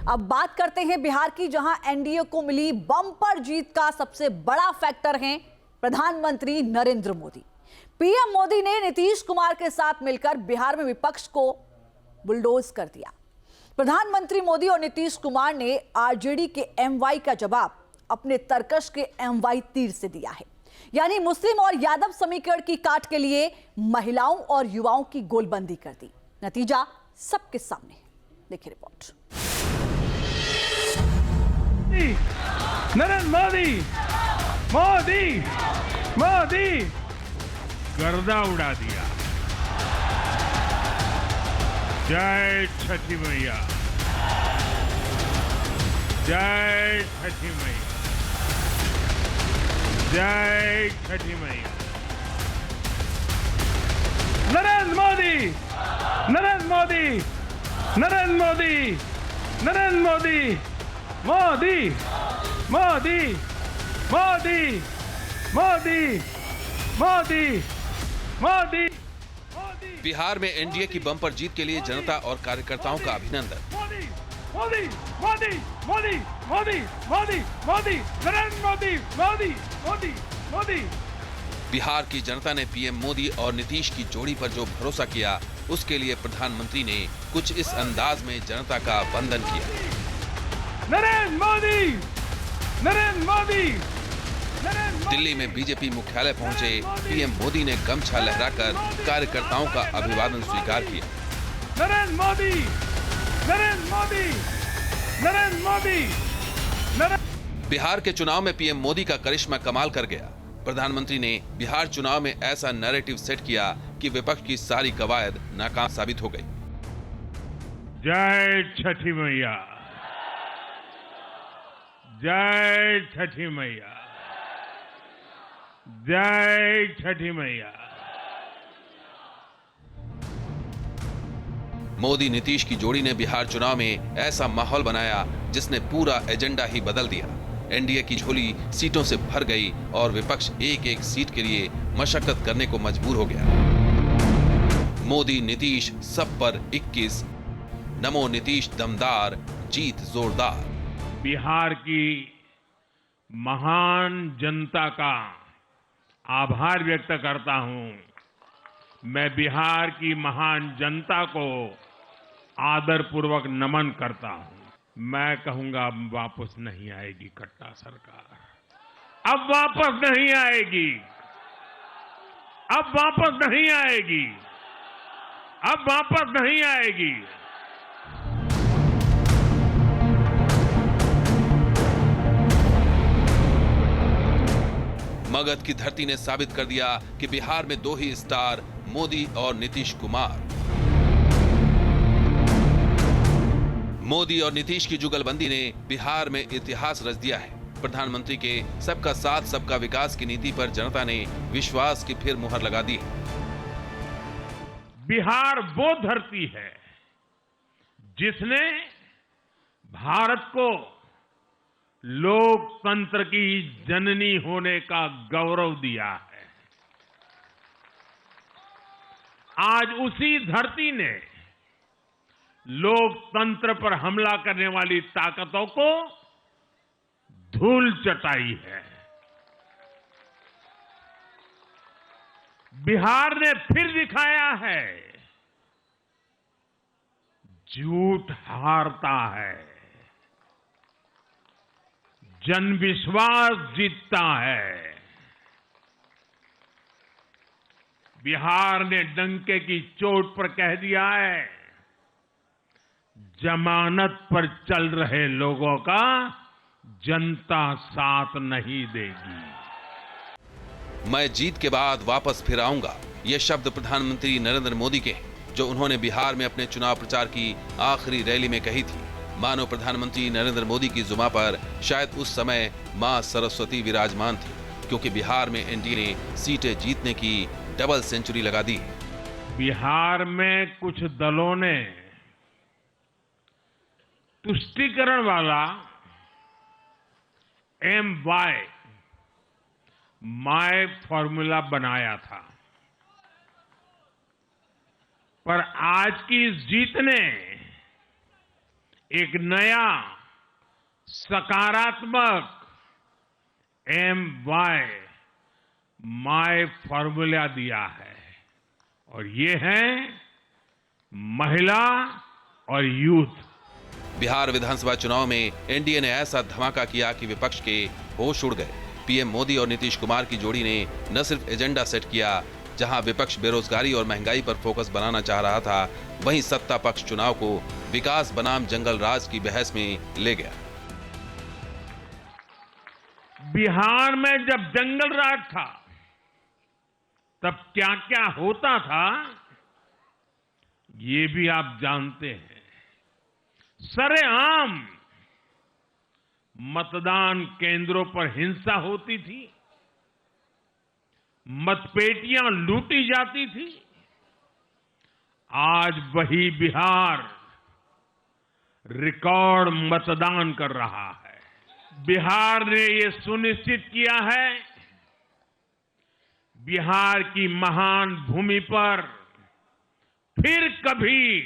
अब बात करते हैं बिहार की, जहां एनडीए को मिली बम्पर जीत का सबसे बड़ा फैक्टर है प्रधानमंत्री नरेंद्र मोदी। पीएम मोदी ने नीतीश कुमार के साथ मिलकर बिहार में विपक्ष को बुलडोज कर दिया। प्रधानमंत्री मोदी और नीतीश कुमार ने आरजेडी के एमवाई का जवाब अपने तर्कश के एमवाई तीर से दिया है। यानी मुस्लिम और यादव समीकरण की काट के लिए महिलाओं और युवाओं की गोलबंदी कर दी। नतीजा सबके सामने है। देखिए रिपोर्ट। नरेंद्र मोदी मोदी मोदी गर्दा उड़ा दिया। जय छठी मैया, जय छठी मैया, जय छठी मैया। नरेंद्र मोदी नरेंद्र मोदी नरेंद्र मोदी नरेंद्र मोदी मोदी मोदी मोदी मोदी मोदी मोदी। बिहार में एनडीए की बम्पर जीत के लिए जनता और कार्यकर्ताओं का अभिनंदन। मोदी मोदी मोदी मोदी मोदी मोदी मोदी नरेंद्र मोदी मोदी मोदी मोदी। बिहार की जनता ने पीएम मोदी और नीतीश की जोड़ी पर जो भरोसा किया, उसके लिए प्रधानमंत्री ने कुछ इस अंदाज में जनता का वंदन किया। नरेंद्र मोदी नरेंद्र मोदी। दिल्ली में बीजेपी मुख्यालय पहुंचे पीएम मोदी ने गमछा लहराकर कार्यकर्ताओं का अभिवादन स्वीकार किया। नरेंद्र मोदी नरेंद्र मोदी नरेंद्र मोदी। बिहार के चुनाव में पीएम मोदी का करिश्मा कमाल कर गया। प्रधानमंत्री ने बिहार चुनाव में ऐसा नैरेटिव सेट किया कि विपक्ष की सारी कवायद नाकाम साबित हो गई। जय छठी मैया, जय छठी मैया, जय छठी मैया। मोदी नीतीश की जोड़ी ने बिहार चुनाव में ऐसा माहौल बनाया जिसने पूरा एजेंडा ही बदल दिया। एनडीए की झोली सीटों से भर गई और विपक्ष एक एक सीट के लिए मशक्कत करने को मजबूर हो गया। मोदी नीतीश सब पर 21, नमो नीतीश दमदार, जीत जोरदार। बिहार की महान जनता का आभार व्यक्त करता हूं। मैं बिहार की महान जनता को आदरपूर्वक नमन करता हूं। मैं कहूंगा अब वापस नहीं आएगी कट्टा सरकार, अब वापस नहीं आएगी, अब वापस नहीं आएगी, अब वापस नहीं आएगी। मगध की धरती ने साबित कर दिया कि बिहार में दो ही स्टार, मोदी और नीतीश कुमार। मोदी और नीतीश की जुगलबंदी ने बिहार में इतिहास रच दिया है। प्रधानमंत्री के सबका साथ सबका विकास की नीति पर जनता ने विश्वास की फिर मुहर लगा दी है। बिहार वो धरती है जिसने भारत को लोकतंत्र की जननी होने का गौरव दिया है। आज उसी धरती ने लोकतंत्र पर हमला करने वाली ताकतों को धूल चटाई है। बिहार ने फिर दिखाया है झूठ हारता है, जनविश्वास जीतता है। बिहार ने डंके की चोट पर कह दिया है, जमानत पर चल रहे लोगों का जनता साथ नहीं देगी। मैं जीत के बाद वापस फिर आऊंगा, ये शब्द प्रधानमंत्री नरेंद्र मोदी के हैं, जो उन्होंने बिहार में अपने चुनाव प्रचार की आखिरी रैली में कही थी। मानो प्रधानमंत्री नरेंद्र मोदी की जुबान पर शायद उस समय मां सरस्वती विराजमान थी, क्योंकि बिहार में एनडीए ने सीटें जीतने की डबल सेंचुरी लगा दी। बिहार में कुछ दलों ने तुष्टीकरण वाला माय फॉर्मूला बनाया था, पर आज की इस जीत ने एक नया सकारात्मक MY माय फॉर्मूला दिया है और ये है महिला और यूथ। बिहार विधानसभा चुनाव में एनडीए ने ऐसा धमाका किया कि विपक्ष के होश उड़ गए। पीएम मोदी और नीतीश कुमार की जोड़ी ने न सिर्फ एजेंडा सेट किया, जहां विपक्ष बेरोजगारी और महंगाई पर फोकस बनाना चाह रहा था, वहीं सत्ता पक्ष चुनाव को विकास बनाम जंगल राज की बहस में ले गया। बिहार में जब जंगल राज था तब क्या क्या होता था ये भी आप जानते हैं। सरेआम मतदान केंद्रों पर हिंसा होती थी, मतपेटियां लूटी जाती थी। आज वही बिहार रिकॉर्ड मतदान कर रहा है। बिहार ने ये सुनिश्चित किया है, बिहार की महान भूमि पर फिर कभी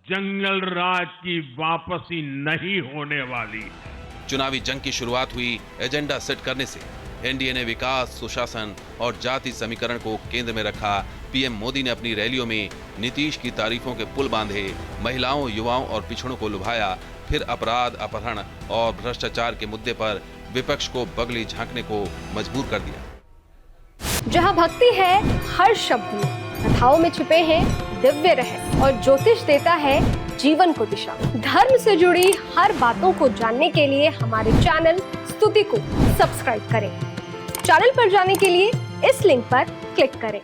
जंगल राज की वापसी नहीं होने वाली है। चुनावी जंग की शुरुआत हुई एजेंडा सेट करने से। एनडीए ने विकास, सुशासन और जाति समीकरण को केंद्र में रखा। पीएम मोदी ने अपनी रैलियों में नीतीश की तारीफों के पुल बांधे, महिलाओं, युवाओं और पिछड़ों को लुभाया। फिर अपराध, अपहरण और भ्रष्टाचार के मुद्दे पर विपक्ष को बगली झांकने को मजबूर कर दिया। जहाँ भक्ति है हर शब्द में, कथाओं में छुपे हैं दिव्य रहस्य और ज्योतिष देता है जीवन को दिशा। धर्म से जुड़ी हर बातों को जानने के लिए हमारे चैनल स्तुति को सब्सक्राइब करें। चैनल पर जाने के लिए इस लिंक पर क्लिक करें।